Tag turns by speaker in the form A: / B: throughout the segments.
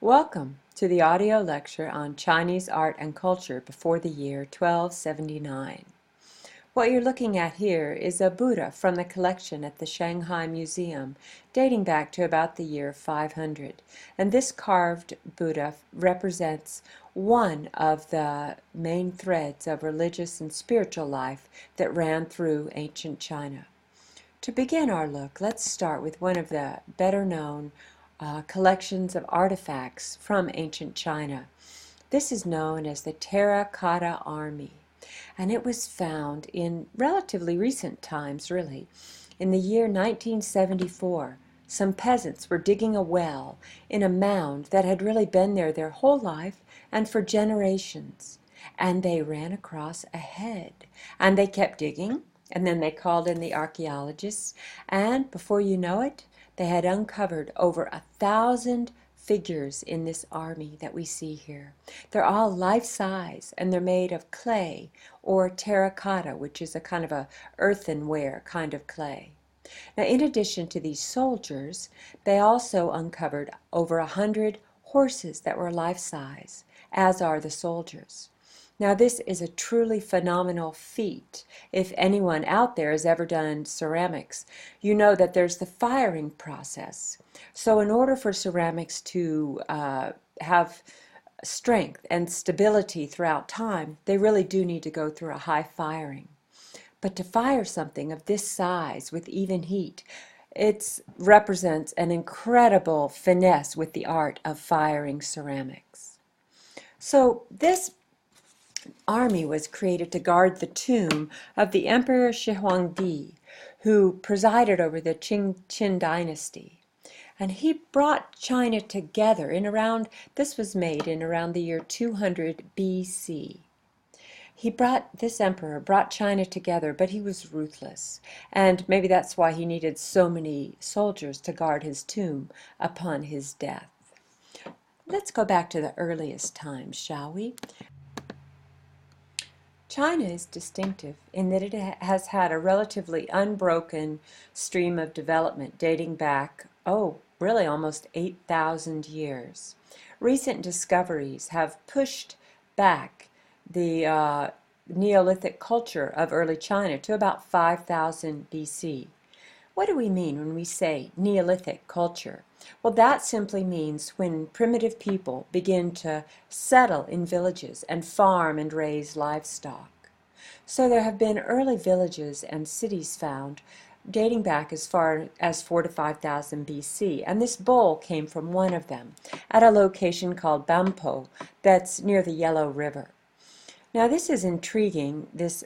A: Welcome to the audio lecture on Chinese art and culture before the year 1279. What you're looking at here is a Buddha from the collection at the Shanghai Museum dating back to about the year 500. And this carved Buddha represents one of the main threads of religious and spiritual life that ran through ancient China. To begin our look, let's start with one of the better known collections of artifacts from ancient China. This is known as the Terracotta Army, and it was found in relatively recent times, really. In the year 1974, some peasants were digging a well in a mound that had really been there their whole life and for generations. And they ran across a head, and they kept digging, and then they called in the archaeologists, and before you know it, they had uncovered over 1,000 figures in this army that we see here. They're all life-size, and they're made of clay or terracotta, which is a kind of a earthenware kind of clay. Now, in addition to these soldiers, they also uncovered over 100 horses that were life-size, as are the soldiers. Now, this is a truly phenomenal feat. If anyone out there has ever done ceramics, you know that there's the firing process. So in order for ceramics to have strength and stability throughout time, they really do need to go through a high firing. But to fire something of this size with even heat, it represents an incredible finesse with the art of firing ceramics. So this army was created to guard the tomb of the Emperor Shi Huangdi, who presided over the Qin dynasty. And he brought China together this was made in around the year 200 BC. This emperor brought China together, but he was ruthless. And maybe that's why he needed so many soldiers to guard his tomb upon his death. Let's go back to the earliest times, shall we? China is distinctive in that it has had a relatively unbroken stream of development dating back, really almost 8,000 years. Recent discoveries have pushed back the Neolithic culture of early China to about 5,000 BC. What do we mean when we say Neolithic culture? Well, that simply means when primitive people begin to settle in villages and farm and raise livestock. So there have been early villages and cities found dating back as far as 4 to 5,000 BC, and this bowl came from one of them at a location called Bampo that's near the Yellow River. Now this is intriguing, this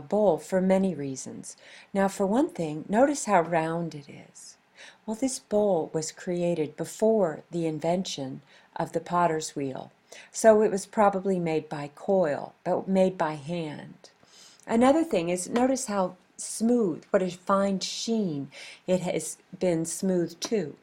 A: bowl, for many reasons. Now for one thing, notice how round it is. Well, this bowl was created before the invention of the potter's wheel, so it was probably made by coil, but made by hand. Another thing is, notice how smooth, what a fine sheen it has been smoothed to.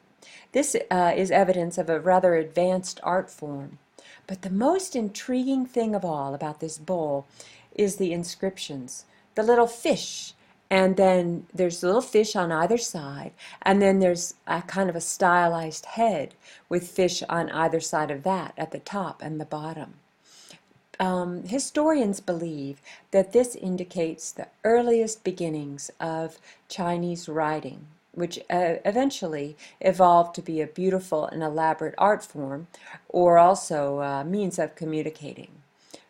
A: This is evidence of a rather advanced art form. But the most intriguing thing of all about this bowl is the inscriptions. The little fish, and then there's little fish on either side, and then there's a kind of a stylized head with fish on either side of that at the top and the bottom. Historians believe that this indicates the earliest beginnings of Chinese writing, which eventually evolved to be a beautiful and elaborate art form, or also a means of communicating.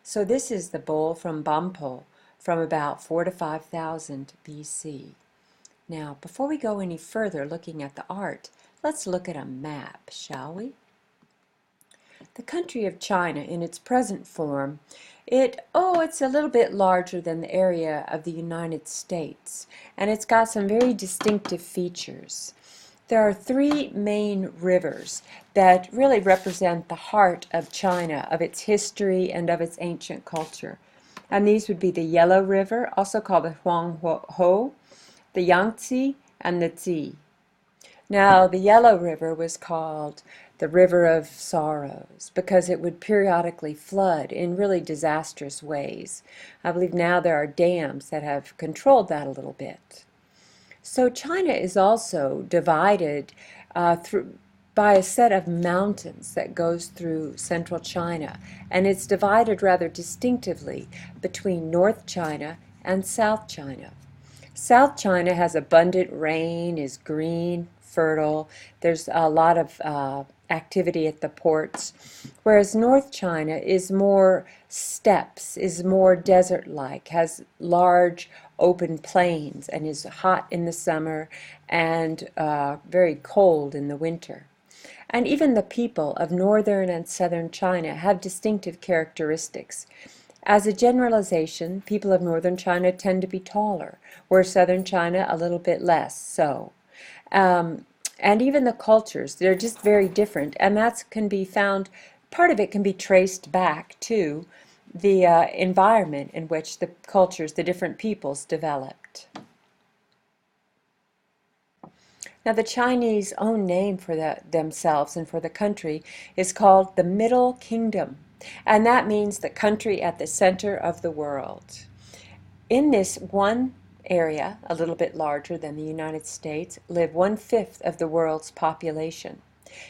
A: So this is the bowl from Bampo from about 4 to 5,000 BC. Now, before we go any further looking at the art, let's look at a map, shall we? The country of China in its present form, it's a little bit larger than the area of the United States, and it's got some very distinctive features. There are 3 main rivers that really represent the heart of China, of its history and of its ancient culture. And these would be the Yellow River, also called the Huanghe, the Yangtze, and the Zi. Now, the Yellow River was called the River of Sorrows because it would periodically flood in really disastrous ways. I believe now there are dams that have controlled that a little bit. So China is also divided by a set of mountains that goes through central China, and it's divided rather distinctively between North China and South China. South China has abundant rain, is green, fertile. There's a lot of activity at the ports, whereas North China is more steppes, is more desert-like, has large open plains, and is hot in the summer and very cold in the winter. And even the people of northern and southern China have distinctive characteristics. As a generalization, people of northern China tend to be taller, whereas southern China a little bit less so. And even the cultures, they're just very different, and that can be found, part of it can be traced back to the environment in which the cultures, the different peoples developed. Now, the Chinese own name for themselves and for the country is called the Middle Kingdom, and that means the country at the center of the world. In this one area, a little bit larger than the United States, live 1/5 of the world's population.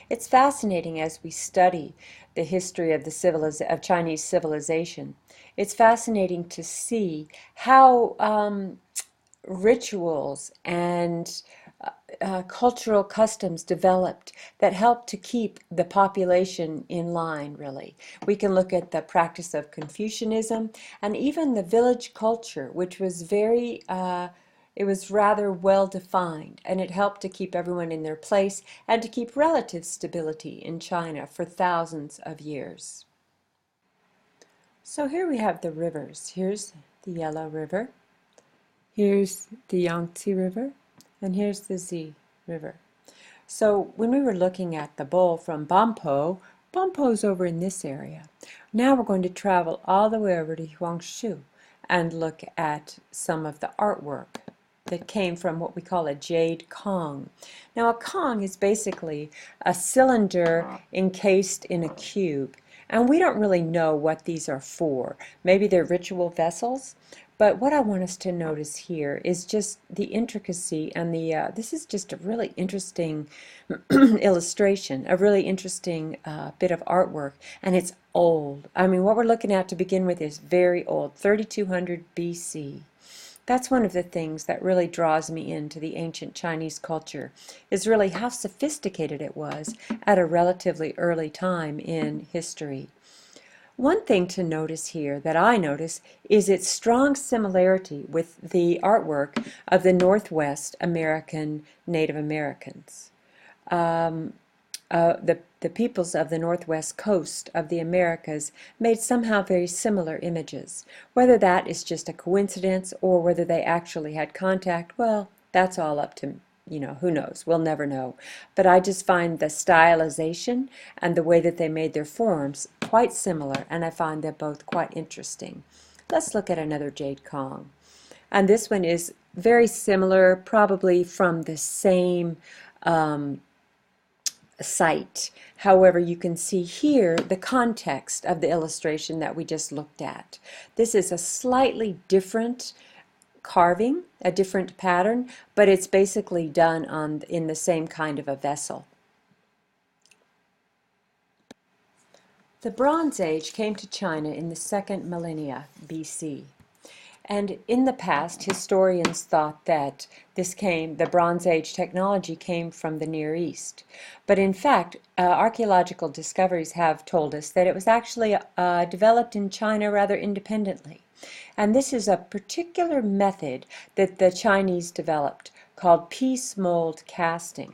A: It's fascinating as we study the history of of Chinese civilization. It's fascinating to see how rituals and cultural customs developed that helped to keep the population in line, really. We can look at the practice of Confucianism and even the village culture, which was it was rather well defined, and it helped to keep everyone in their place and to keep relative stability in China for thousands of years. So here we have the rivers. Here's the Yellow River. Here's the Yangtze River. And here's the Z River. So when we were looking at the bowl from Bampo's over in this area. Now we're going to travel all the way over to Huangshu and look at some of the artwork that came from what we call a jade Kong. Now a Kong is basically a cylinder encased in a cube. And we don't really know what these are for. Maybe they're ritual vessels. But what I want us to notice here is just the intricacy and this is just a really interesting illustration, a really interesting bit of artwork, and it's old. I mean, what we're looking at to begin with is very old, 3200 BC. That's one of the things that really draws me into the ancient Chinese culture, is really how sophisticated it was at a relatively early time in history. One thing to notice here that I notice is its strong similarity with the artwork of the Northwest American Native Americans. The peoples of the northwest coast of the Americas made somehow very similar images. Whether that is just a coincidence or whether they actually had contact, well, that's all up to, who knows? We'll never know. But I just find the stylization and the way that they made their forms quite similar, and I find them both quite interesting. Let's look at another jade Kong. And this one is very similar, probably from the same site. However, you can see here the context of the illustration that we just looked at. This is a slightly different carving, a different pattern, but it's basically done in the same kind of a vessel. The Bronze Age came to China in the 2nd millennia BC. And in the past, historians thought that the Bronze Age technology came from the Near East. But in fact, archaeological discoveries have told us that it was actually developed in China rather independently. And this is a particular method that the Chinese developed called piece mold casting.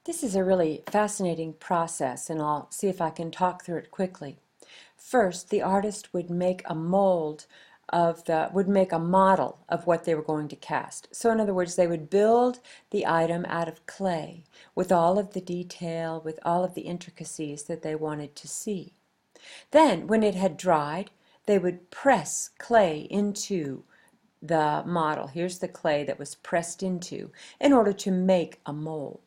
A: This is a really fascinating process, and I'll see if I can talk through it quickly. First, the artist would make a model of what they were going to cast. So in other words, they would build the item out of clay with all of the detail, with all of the intricacies that they wanted to see. Then, when it had dried, they would press clay into the model. Here's the clay that was pressed into in order to make a mold.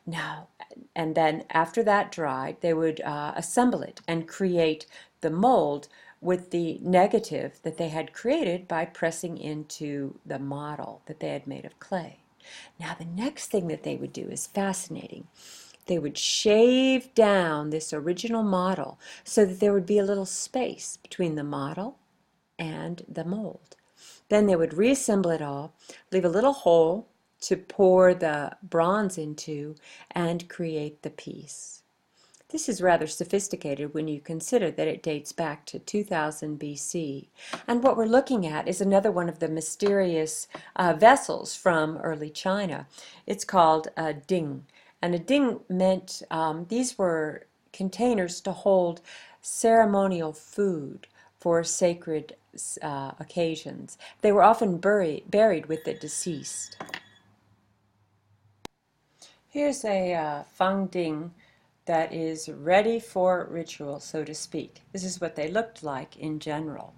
A: Now, and then after that dried, they would assemble it and create the mold with the negative that they had created by pressing into the model that they had made of clay. Now, the next thing that they would do is fascinating. They would shave down this original model so that there would be a little space between the model and the mold. Then they would reassemble it all, leave a little hole to pour the bronze into, and create the piece. This is rather sophisticated when you consider that it dates back to 2000 BC. And what we're looking at is another one of the mysterious vessels from early China. It's called a ding. And a ding meant these were containers to hold ceremonial food for sacred occasions. They were often buried with the deceased. Here's a fang ding that is ready for ritual, so to speak. This is what they looked like in general.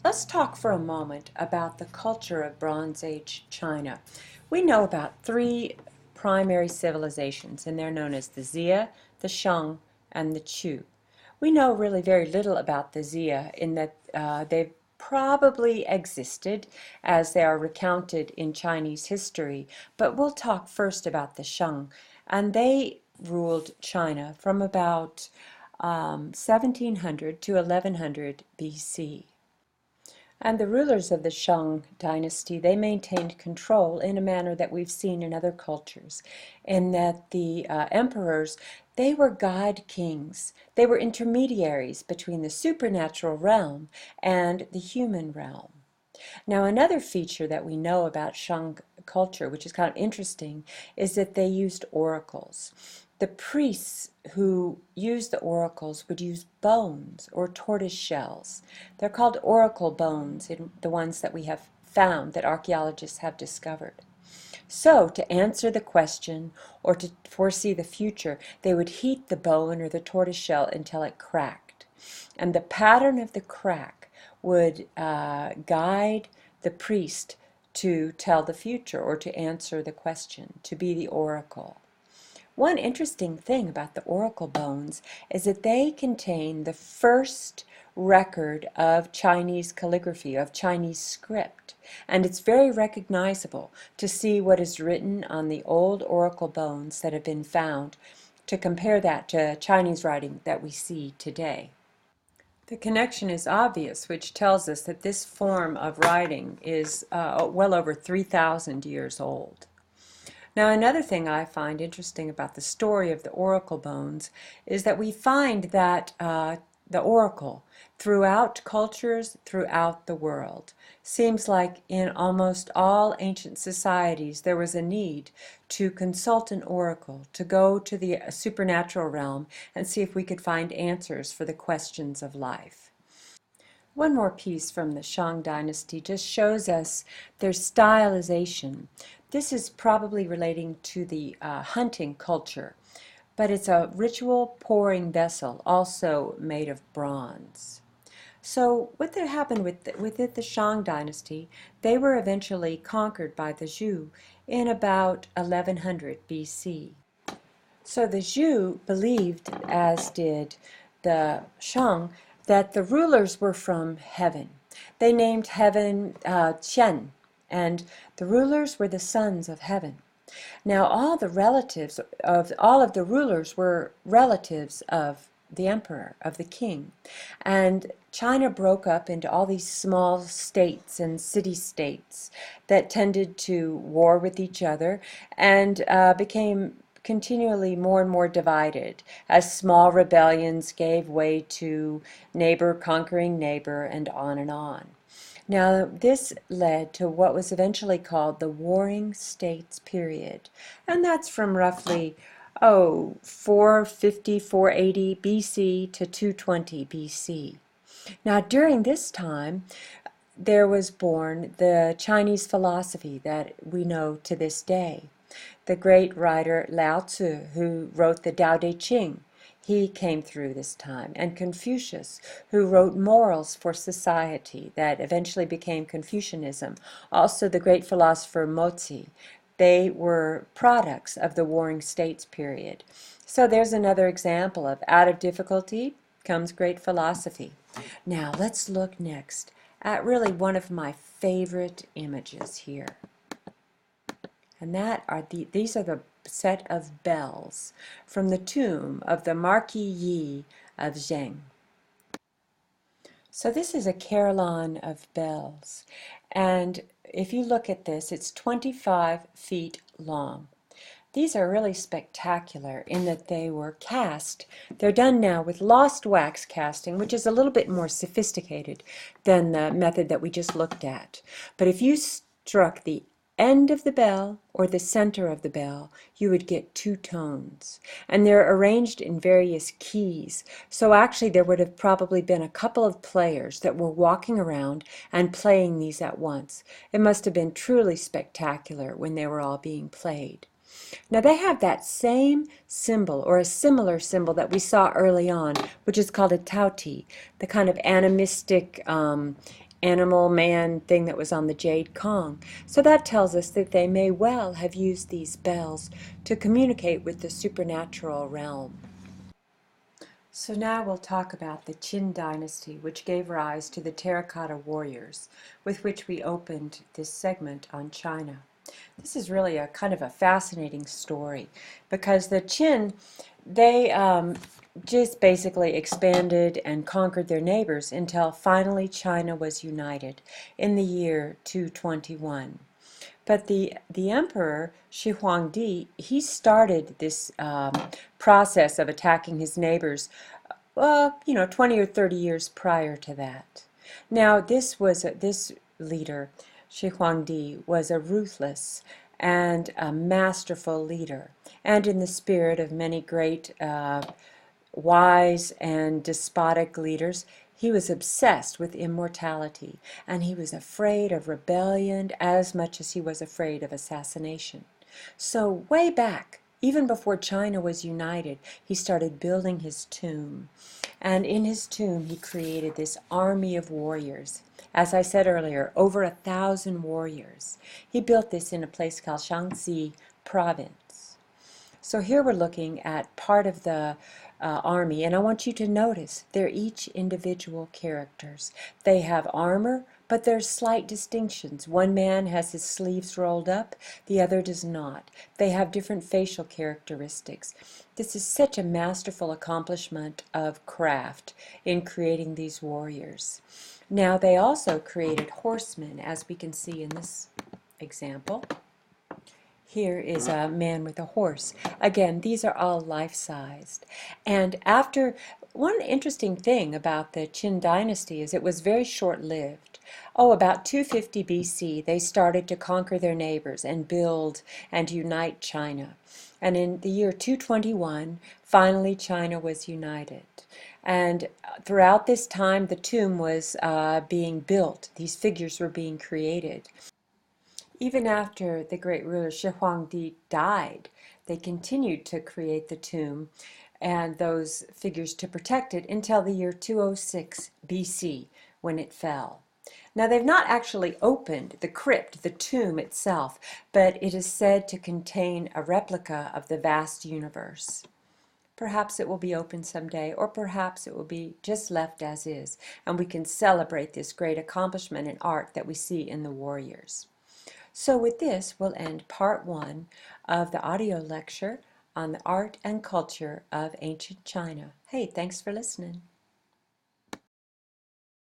A: Let's talk for a moment about the culture of Bronze Age China. We know about three primary civilizations, and they're known as the Xia, the Shang, and the Chu. We know really very little about the Xia in that they've probably existed as they are recounted in Chinese history, but we'll talk first about the Shang, and they ruled China from about 1700 to 1100 BC. And the rulers of the Shang dynasty, they maintained control in a manner that we've seen in other cultures, in that the emperors, they were god kings. They were intermediaries between the supernatural realm and the human realm. Now, another feature that we know about Shang culture, which is kind of interesting, is that they used oracles. The priests who used the oracles would use bones or tortoise shells. They're called oracle bones, in the ones that we have found, that archaeologists have discovered. So, to answer the question or to foresee the future, they would heat the bone or the tortoise shell until it cracked. And the pattern of the crack would guide the priest to tell the future or to answer the question, to be the oracle. One interesting thing about the oracle bones is that they contain the first record of Chinese calligraphy, of Chinese script, and it's very recognizable to see what is written on the old oracle bones that have been found, to compare that to Chinese writing that we see today. The connection is obvious, which tells us that this form of writing is well over 3,000 years old. Now, another thing I find interesting about the story of the oracle bones is that we find that the oracle, throughout cultures, throughout the world, seems like in almost all ancient societies there was a need to consult an oracle, to go to the supernatural realm and see if we could find answers for the questions of life. One more piece from the Shang dynasty just shows us their stylization. This is probably relating to the hunting culture, but it's a ritual pouring vessel, also made of bronze. So what happened with the Shang dynasty, they were eventually conquered by the Zhou in about 1100 BC. So the Zhou believed, as did the Shang, that the rulers were from heaven. They named heaven Qian, and the rulers were the sons of heaven. Now all of the rulers were relatives of the emperor, of the king. And China broke up into all these small states and city-states that tended to war with each other and became continually more and more divided as small rebellions gave way to neighbor conquering neighbor and on and on. Now, this led to what was eventually called the Warring States period, and that's from roughly 450, 480 BC to 220 BC. Now, during this time, there was born the Chinese philosophy that we know to this day. The great writer Lao Tzu, who wrote the Tao Te Ching, he came through this time, and Confucius, who wrote Morals for Society that eventually became Confucianism, also the great philosopher Mozi. They were products of the Warring States period. So there's another example of out of difficulty comes great philosophy. Now let's look next at really one of my favorite images here. And these are the set of bells from the tomb of the Marquis Yi of Zheng. So this is a carillon of bells, and if you look at this, it's 25 feet long. These are really spectacular in that they were cast. They're done now with lost wax casting, which is a little bit more sophisticated than the method that we just looked at. But if you struck the end of the bell or the center of the bell, you would get two tones. And they're arranged in various keys. So actually there would have probably been a couple of players that were walking around and playing these at once. It must have been truly spectacular when they were all being played. Now they have that same symbol or a similar symbol that we saw early on, which is called a tauti, the kind of animistic animal man thing that was on the jade Kong. So that tells us that they may well have used these bells to communicate with the supernatural realm. So now we'll talk about the Qin dynasty, which gave rise to the terracotta warriors, with which we opened this segment on China. This is really a kind of a fascinating story because the Qin, they just basically expanded and conquered their neighbors until finally China was united in the year 221. But the emperor, Shi Huangdi, he started this process of attacking his neighbors, 20 or 30 years prior to that. Now, this leader, Shi Huangdi, was a ruthless and a masterful leader, and in the spirit of many great wise and despotic leaders, he was obsessed with immortality, and he was afraid of rebellion as much as he was afraid of assassination. So way back, even before China was united, he started building his tomb. And in his tomb, he created this army of warriors. As I said earlier, over 1,000 warriors. He built this in a place called Shaanxi province. So here we're looking at part of the army, and I want you to notice they're each individual characters. They have armor, but there's slight distinctions. One man has his sleeves rolled up, the other does not. They have different facial characteristics. This is such a masterful accomplishment of craft in creating these warriors. Now they also created horsemen, as we can see in this example. Here is a man with a horse. Again, these are all life-sized. And one interesting thing about the Qin dynasty is it was very short-lived. About 250 BC, they started to conquer their neighbors and build and unite China. And in the year 221, finally China was united. And throughout this time, the tomb was being built. These figures were being created. Even after the great ruler Shi Huangdi died, they continued to create the tomb and those figures to protect it until the year 206 BC when it fell. Now they've not actually opened the crypt, the tomb itself, but it is said to contain a replica of the vast universe. Perhaps it will be opened someday, or perhaps it will be just left as is, and we can celebrate this great accomplishment in art that we see in the warriors. So with this, we'll end part 1 of the audio lecture on the art and culture of ancient China. Hey, thanks for listening.